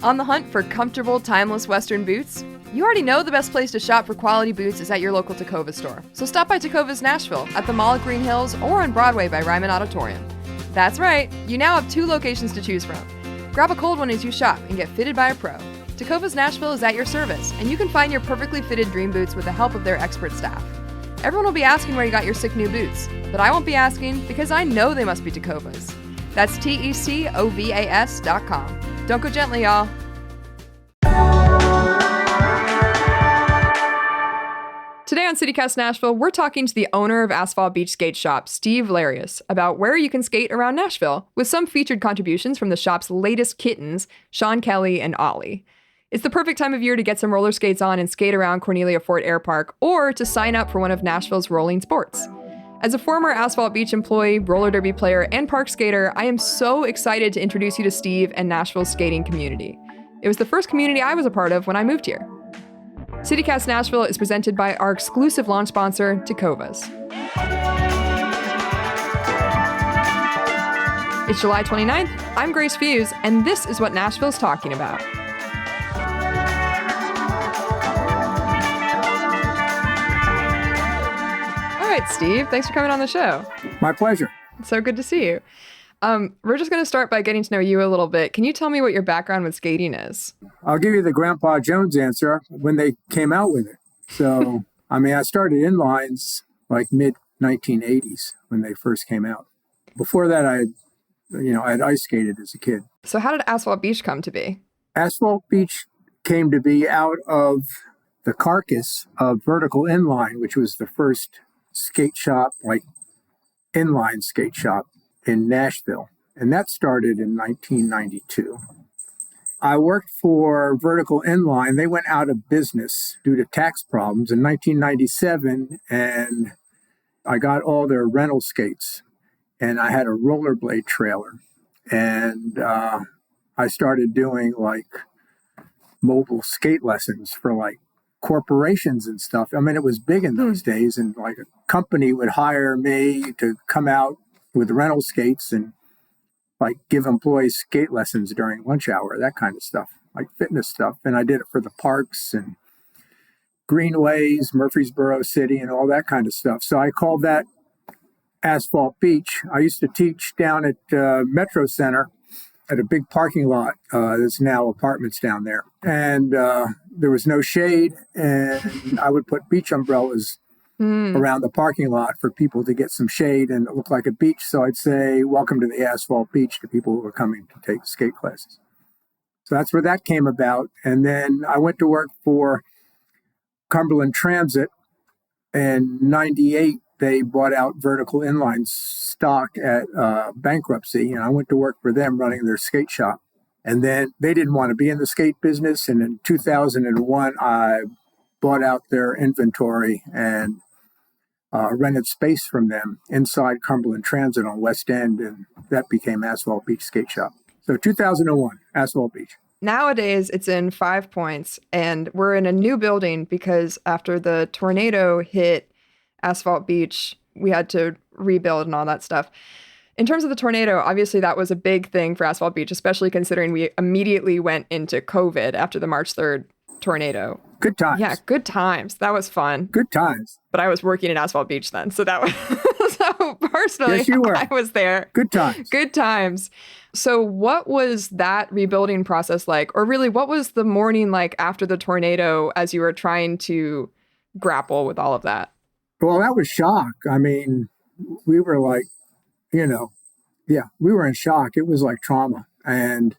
On the hunt for comfortable, timeless Western boots? You already know the best place to shop for quality boots is at your local Tecovas store. So stop by Tecovas Nashville, at the Mall at Green Hills, or on Broadway by Ryman Auditorium. That's right, you now have 2 locations to choose from. Grab a cold one as you shop and get fitted by a pro. Tecovas Nashville is at your service, and you can find your perfectly fitted dream boots with the help of their expert staff. Everyone will be asking where you got your sick new boots, but I won't be asking because I know they must be Tecovas. That's TECOVAS.com. Don't go gently, y'all. Today on CityCast Nashville, we're talking to the owner of Asphalt Beach Skate Shop, Steve Larius, about where you can skate around Nashville, with some featured contributions from the shop's latest kittens, Sean Kelly and Ollie. It's the perfect time of year to get some roller skates on and skate around Cornelia Fort Air Park, or to sign up for one of Nashville's rolling sports. As a former Asphalt Beach employee, roller derby player, and park skater, I am so excited to introduce you to Steve and Nashville's skating community. It was the first community I was a part of when I moved here. CityCast Nashville is presented by our exclusive launch sponsor, Tecovas. It's July 29th, I'm Grace Fuse, and this is what Nashville's talking about. All right, Steve, thanks for coming on the show. My pleasure. It's so good to see you. We're just going to start by getting to know you a little bit. Can you tell me what your background with skating is? I'll give you the Grandpa Jones answer when they came out with it. So, I started inlines like mid-1980s when they first came out. Before that, I had ice skated as a kid. So how did Asphalt Beach come to be? Asphalt Beach came to be out of the carcass of Vertical Inline, which was the first skate shop, like inline skate shop in Nashville. And that started in 1992. I worked for Vertical Inline. They went out of business due to tax problems in 1997, and I got all their rental skates. And I had a rollerblade trailer. And I started doing like mobile skate lessons for like corporations and stuff. It was big in those days. And like a company would hire me to come out with rental skates and like give employees skate lessons during lunch hour, that kind of stuff, like fitness stuff. And I did it for the parks and greenways, Murfreesboro City, and all that kind of stuff. So I called that Asphalt Beach. I used to teach down at Metro Center at a big parking lot. There's now apartments down there. And there was no shade, and I would put beach umbrellas around the parking lot for people to get some shade and it looked like a beach. So I'd say, welcome to the Asphalt Beach to people who were coming to take skate classes. So that's where that came about. And then I went to work for Cumberland Transit. In 98, they bought out Vertical Inline stock at bankruptcy. And I went to work for them running their skate shop. And then they didn't want to be in the skate business. And in 2001, I bought out their inventory and rented space from them inside Cumberland Transit on West End, and that became Asphalt Beach Skate Shop. So 2001, Asphalt Beach. Nowadays, it's in 5 Points, and we're in a new building because after the tornado hit Asphalt Beach, we had to rebuild and all that stuff. In terms of the tornado, obviously that was a big thing for Asphalt Beach, especially considering we immediately went into COVID after the March 3rd tornado. Good times. Yeah, good times. That was fun. Good times. But I was working at Asphalt Beach then, so that was so personally, yes, you were. I was there. Good times. Good times. So what was that rebuilding process like? Or really, what was the morning like after the tornado as you were trying to grapple with all of that? Well, that was shock. We were like, we were in shock. It was like trauma. And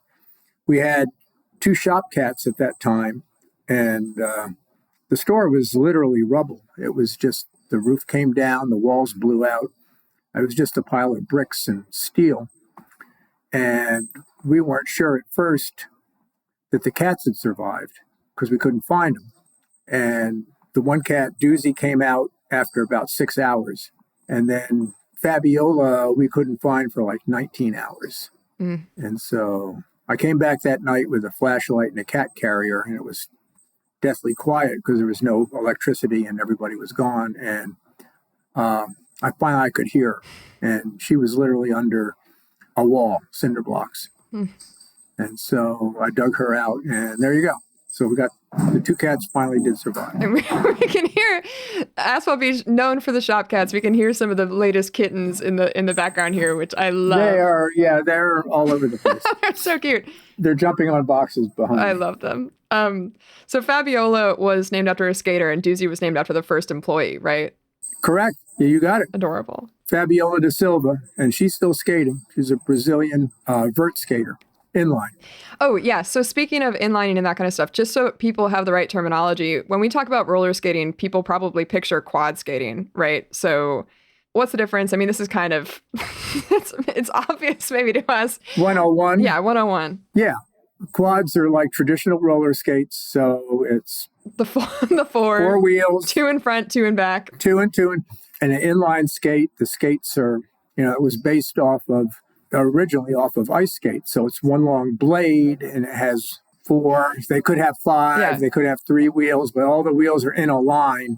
we had 2 shop cats at that time. And the store was literally rubble. It was just, the roof came down, the walls blew out. It was just a pile of bricks and steel. And we weren't sure at first that the cats had survived because we couldn't find them. And the one cat, Doozy, came out after about 6 hours. And then Fabiola, we couldn't find for like 19 hours. And so I came back that night with a flashlight and a cat carrier, and it was deathly quiet because there was no electricity and everybody was gone. And I could hear her, and she was literally under a wall, cinder blocks. And so I dug her out, and there you go. So we got the two cats finally did survive. And we can hear Asphalt Beach, known for the shop cats. We can hear some of the latest kittens in the background here, which I love. They're all over the place. They're so cute. They're jumping on boxes behind me. I love them. So Fabiola was named after a skater, and Doozy was named after the first employee, right? Correct. Yeah, you got it. Adorable. Fabiola da Silva, and she's still skating. She's a Brazilian vert skater, inline. Oh, yeah. So speaking of inlining and that kind of stuff, just so people have the right terminology, when we talk about roller skating, people probably picture quad skating, right? So what's the difference? I mean, this is kind of, it's obvious maybe to us. 101? Yeah, 101. Yeah. Quads are like traditional roller skates, so it's the four wheels, 2 in front, 2 in back, two and an inline skate. The skates are, it was based originally off of ice skates, so it's one long blade and it has 4. They could have 5, They could have 3 wheels, but all the wheels are in a line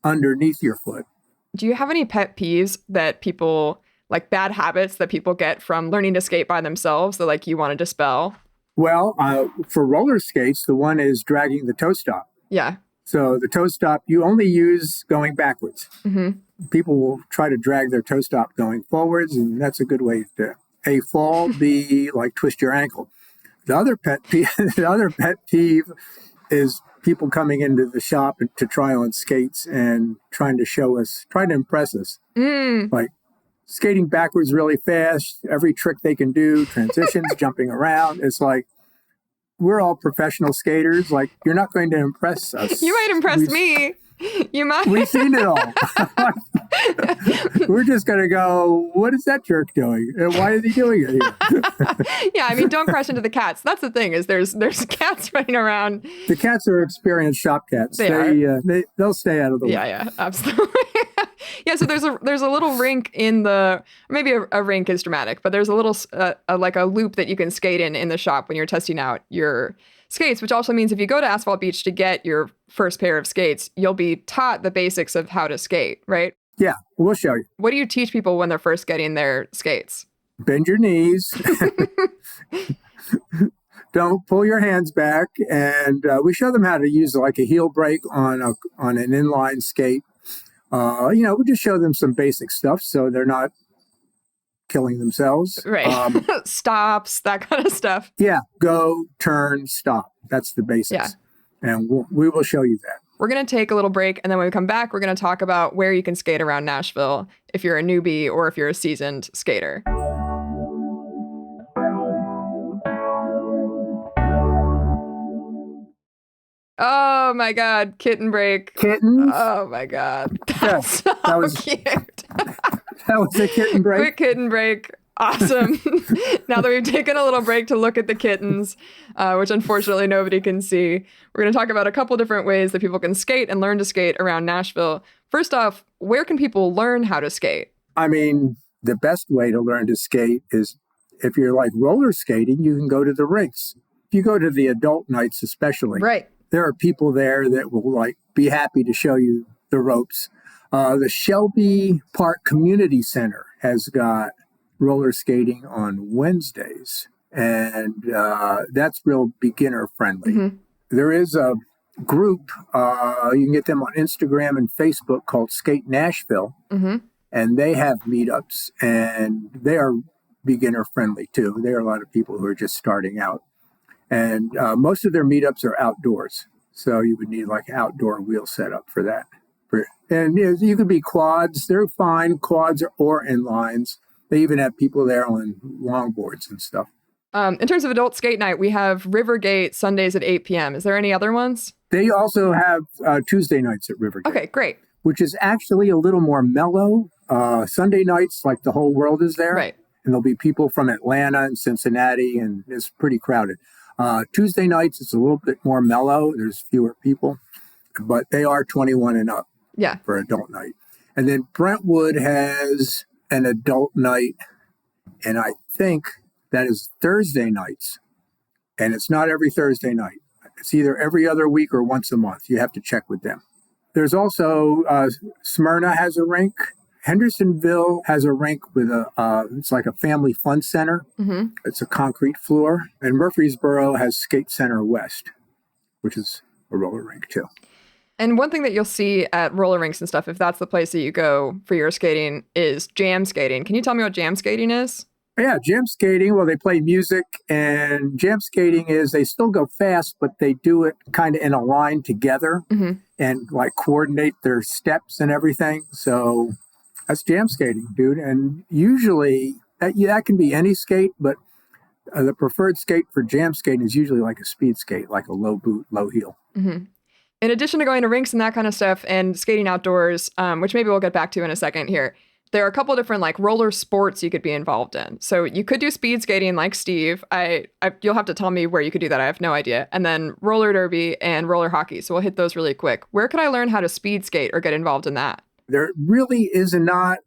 underneath your foot. Do you have any pet peeves that people, like bad habits that people get from learning to skate by themselves that like you want to dispel? Well, for roller skates, the one is dragging the toe stop. Yeah. So the toe stop, you only use going backwards. Mm-hmm. People will try to drag their toe stop going forwards, and that's a good way to A, fall, B, like twist your ankle. The other pet peeve is people coming into the shop to try on skates and trying to impress us. Like skating backwards really fast, every trick they can do, transitions, jumping around. It's like, we're all professional skaters. Like, you're not going to impress us. You might impress me. You might. We've seen it all. We're just going to go, what is that jerk doing? And why is he doing it here? Yeah, I mean, don't crash into the cats. That's the thing, is there's cats running around. The cats are experienced shop cats. They'll stay out of the way. Yeah, absolutely. Yeah, so there's a little rink in maybe a rink is dramatic, but there's a little like a loop that you can skate in the shop when you're testing out your skates, which also means if you go to Asphalt Beach to get your first pair of skates, you'll be taught the basics of how to skate, right? Yeah, we'll show you. What do you teach people when they're first getting their skates? Bend your knees. Don't pull your hands back. And we show them how to use like a heel brake on an inline skate. We just show them some basic stuff so they're not killing themselves. Right. Stops, that kind of stuff. Yeah. Go, turn, stop. That's the basics. Yeah. And we will show you that. We're going to take a little break. And then when we come back, we're going to talk about where you can skate around Nashville if you're a newbie or if you're a seasoned skater. Oh my God, kitten break. Kittens? Oh my God. That's so that was cute. That was a kitten break. Quick kitten break. Awesome. Now that we've taken a little break to look at the kittens, which unfortunately nobody can see, we're going to talk about a couple different ways that people can skate and learn to skate around Nashville. First off, where can people learn how to skate? I mean, the best way to learn to skate is if you're like roller skating, you can go to the rinks. If you go to the adult nights especially, right, there are people there that will like be happy to show you the ropes. The Shelby Park Community Center has got roller skating on Wednesdays, and that's real beginner friendly. Mm-hmm. There is a group, you can get them on Instagram and Facebook, called Skate Nashville, and they have meetups, and they are beginner friendly too. There are a lot of people who are just starting out, and most of their meetups are outdoors, so you would need like an outdoor wheel setup for that. And you could be quads, they're fine, quads or inlines. They even have people there on longboards and stuff. In terms of adult skate night, we have Rivergate Sundays at 8 p.m. Is there any other ones? They also have Tuesday nights at Rivergate. Okay, great. Which is actually a little more mellow. Sunday nights, like the whole world is there. Right. And there'll be people from Atlanta and Cincinnati, and it's pretty crowded. Tuesday nights, it's a little bit more mellow. There's fewer people, but they are 21 and up. Yeah. For adult night. And then Brentwood has an adult night, and I think that is Thursday nights. And it's not every Thursday night. It's either every other week or once a month. You have to check with them. There's also Smyrna has a rink, Hendersonville has a rink with it's like a family fun center. Mm-hmm. It's a concrete floor. And Murfreesboro has Skate Center West, which is a roller rink too. And one thing that you'll see at roller rinks and stuff, if that's the place that you go for your skating, is jam skating. Can you tell me what jam skating is? Yeah, jam skating, well, they play music, and jam skating is they still go fast, but they do it kind of in a line together Mm-hmm. and like coordinate their steps and everything. So that's jam skating, dude. And usually that can be any skate, but the preferred skate for jam skating is usually like a speed skate, like a low boot, low heel. Mm-hmm. In addition to going to rinks and that kind of stuff and skating outdoors, which maybe we'll get back to in a second here, there are a couple different like roller sports you could be involved in. So you could do speed skating like Steve. You'll have to tell me where you could do that. I have no idea. And then roller derby and roller hockey. So we'll hit those really quick. Where could I learn how to speed skate or get involved in that? There really is not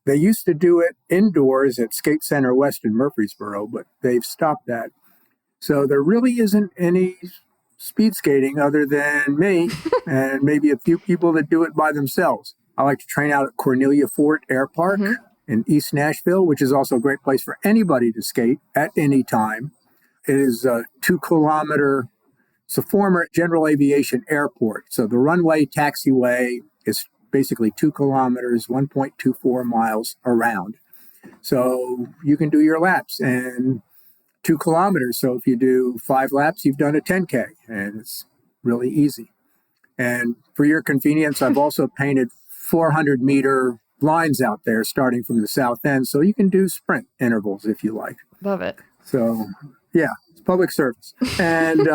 they used to do it indoors at Skate Center West in Murfreesboro, but they've stopped that. So there really isn't any speed skating other than me and maybe a few people that do it by themselves. I like to train out at Cornelia Fort Air Park in East Nashville, which is also a great place for anybody to skate at any time. It is a 2-kilometer, it's a former General Aviation Airport. So the runway taxiway is basically 2 kilometers, 1.24 miles around. So you can do your laps in 2 kilometers. So if you do 5 laps, you've done a 10K, and it's really easy. And for your convenience, I've also painted 400-meter lines out there starting from the south end. So you can do sprint intervals if you like. Love it. So, yeah, it's public service. And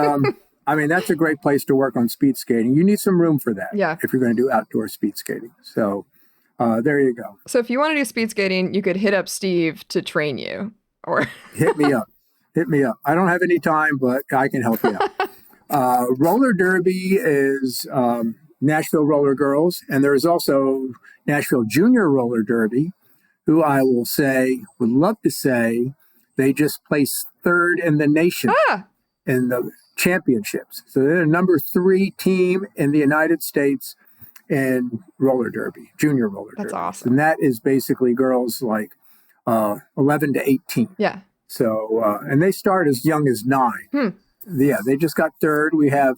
I mean, that's a great place to work on speed skating. You need some room for that if you're going to do outdoor speed skating. So there you go. So if you want to do speed skating, you could hit up Steve to train you or hit me up. Hit me up. I don't have any time, but I can help you out. Roller derby is Nashville Roller Girls, and there's also Nashville Junior Roller Derby, who I will say, would love to say, they just placed 3rd in the nation in the championships. So they're the number 3 team in the United States in roller derby, junior roller derby. That's awesome. And that is basically girls like 11 to 18. Yeah. So, and they start as young as 9. Yeah, they just got 3rd. We have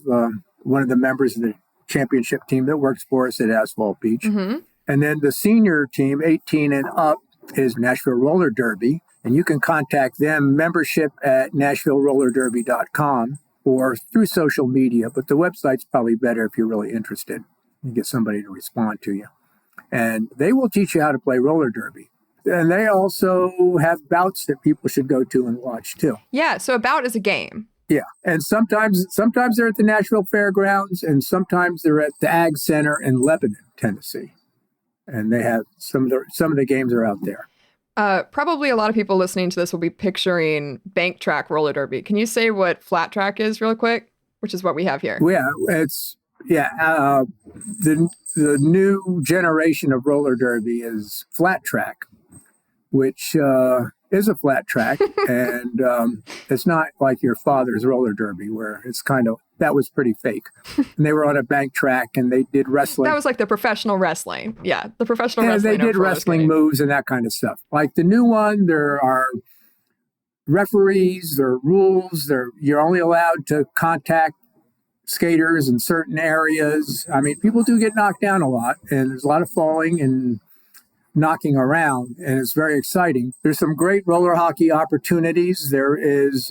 one of the members of the championship team that works for us at Asphalt Beach. And then the senior team, 18 and up, is Nashville Roller Derby. And you can contact them, membership at NashvilleRollerDerby.com or through social media. But the website's probably better if you're really interested. You get somebody to respond to you. And they will teach you how to play roller derby. And they also have bouts that people should go to and watch too. Yeah, so a bout is a game. Yeah, and sometimes they're at the Nashville Fairgrounds, and sometimes they're at the Ag Center in Lebanon, Tennessee, and they have some of the games are out there. Probably a lot of people listening to this will be picturing bank track roller derby. Can you say what flat track is real quick? Which is what we have here. Yeah, the new generation of roller derby is flat track, which is a flat track, and it's not like your father's roller derby where it's that was pretty fake. And they were on a bank track and they did wrestling. That was like the professional wrestling. Yeah, the professional wrestling. They did wrestling moves and that kind of stuff. Like the new one, there are referees, there are rules, you're only allowed to contact skaters in certain areas. I mean, people do get knocked down a lot, and there's a lot of falling and knocking around, and it's very exciting. There's some great roller hockey opportunities. There is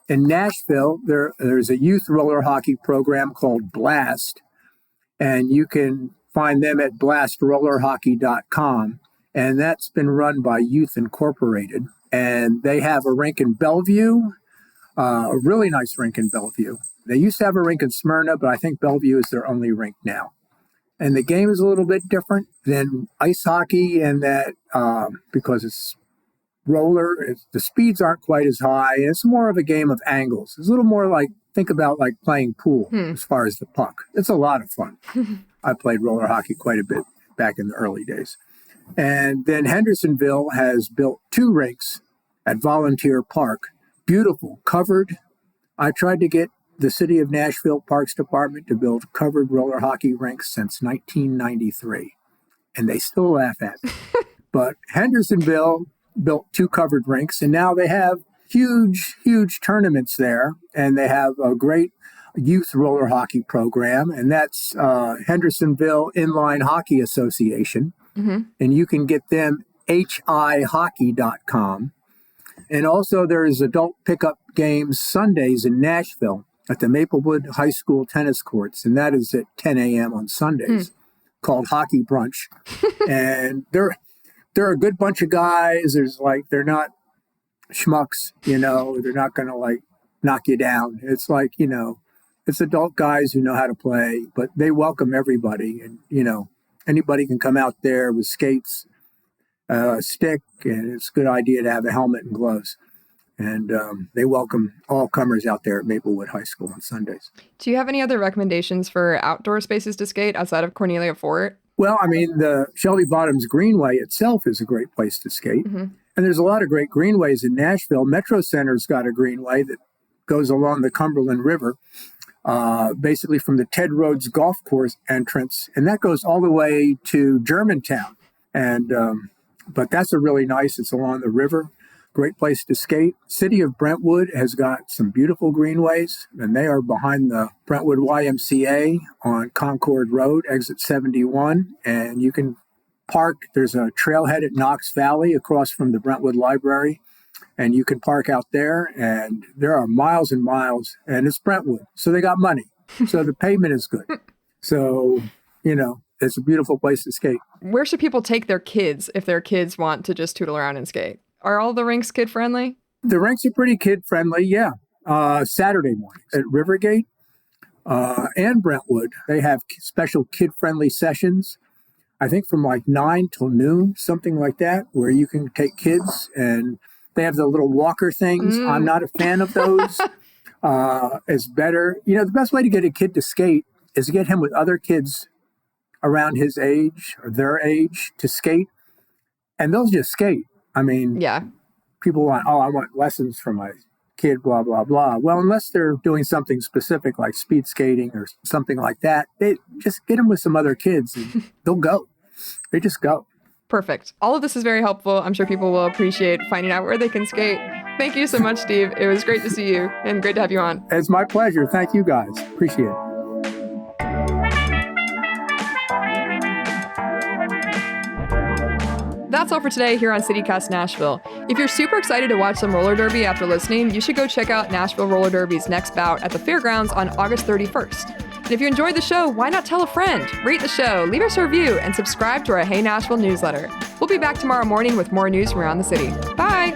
in Nashville, there's a youth roller hockey program called Blast, and you can find them at blastrollerhockey.com, and that's been run by Youth Incorporated, and they have a rink in Bellevue, a really nice rink in Bellevue. They used to have a rink in Smyrna, but I think Bellevue is their only rink now. And the game is a little bit different than ice hockey in that because it's roller, the speeds aren't quite as high. It's more of a game of angles. It's a little more like, think about like playing pool as far as the puck. It's a lot of fun. I played roller hockey quite a bit back in the early days. And then Hendersonville has built 2 rinks at Volunteer Park. Beautiful, covered. I tried to get the City of Nashville Parks Department to build covered roller hockey rinks since 1993. and they still laugh at me. But Hendersonville built 2 covered rinks, and now they have huge tournaments there, and they have a great youth roller hockey program, and that's Hendersonville Inline Hockey Association. And you can get them hihockey.com. And also there's adult pickup games Sundays in Nashville at the Maplewood High School tennis courts, and that is at 10 a.m. on Sundays, called Hockey Brunch. And they're a good bunch of guys. They're not schmucks, they're not going to like knock you down. It's like, it's adult guys who know how to play, but they welcome everybody. And, anybody can come out there with skates, a stick, and it's a good idea to have a helmet and gloves. And they welcome all comers out there at Maplewood High School on Sundays. Do you have any other recommendations for outdoor spaces to skate outside of Cornelia Fort? Well, the Shelby Bottoms Greenway itself is a great place to skate. And there's a lot of great greenways in Nashville. Metro Center's got a greenway that goes along the Cumberland River, basically from the Ted Rhodes Golf Course entrance. And that goes all the way to Germantown. And but that's it's along the river. Great place to skate. City of Brentwood has got some beautiful greenways, and they are behind the Brentwood YMCA on Concord Road, exit 71. And you can park. There's a trailhead at Knox Valley across from the Brentwood Library, and you can park out there. And there are miles and miles, and it's Brentwood, so they got money. So the pavement is good. So, it's a beautiful place to skate. Where should people take their kids if their kids want to just tootle around and skate? Are all the rinks kid-friendly? The rinks are pretty kid-friendly, yeah. Saturday mornings at Rivergate and Brentwood, they have special kid-friendly sessions, I think from like 9 till noon, something like that, where you can take kids, and they have the little walker things. I'm not a fan of those. It's better. The best way to get a kid to skate is to get him with other kids around his age or their age to skate, and they'll just skate. People want, I want lessons from my kid, blah, blah, blah. Well, unless they're doing something specific like speed skating or something like that, they just get them with some other kids and they'll go. They just go. Perfect. All of this is very helpful. I'm sure people will appreciate finding out where they can skate. Thank you so much, Steve. It was great to see you and great to have you on. It's my pleasure. Thank you, guys. Appreciate it. That's all for today here on CityCast Nashville. If you're super excited to watch some roller derby after listening, you should go check out Nashville Roller Derby's next bout at the fairgrounds on August 31st. And if you enjoyed the show, why not tell a friend? Rate the show, leave us a review, and subscribe to our Hey Nashville newsletter. We'll be back tomorrow morning with more news from around the city. Bye!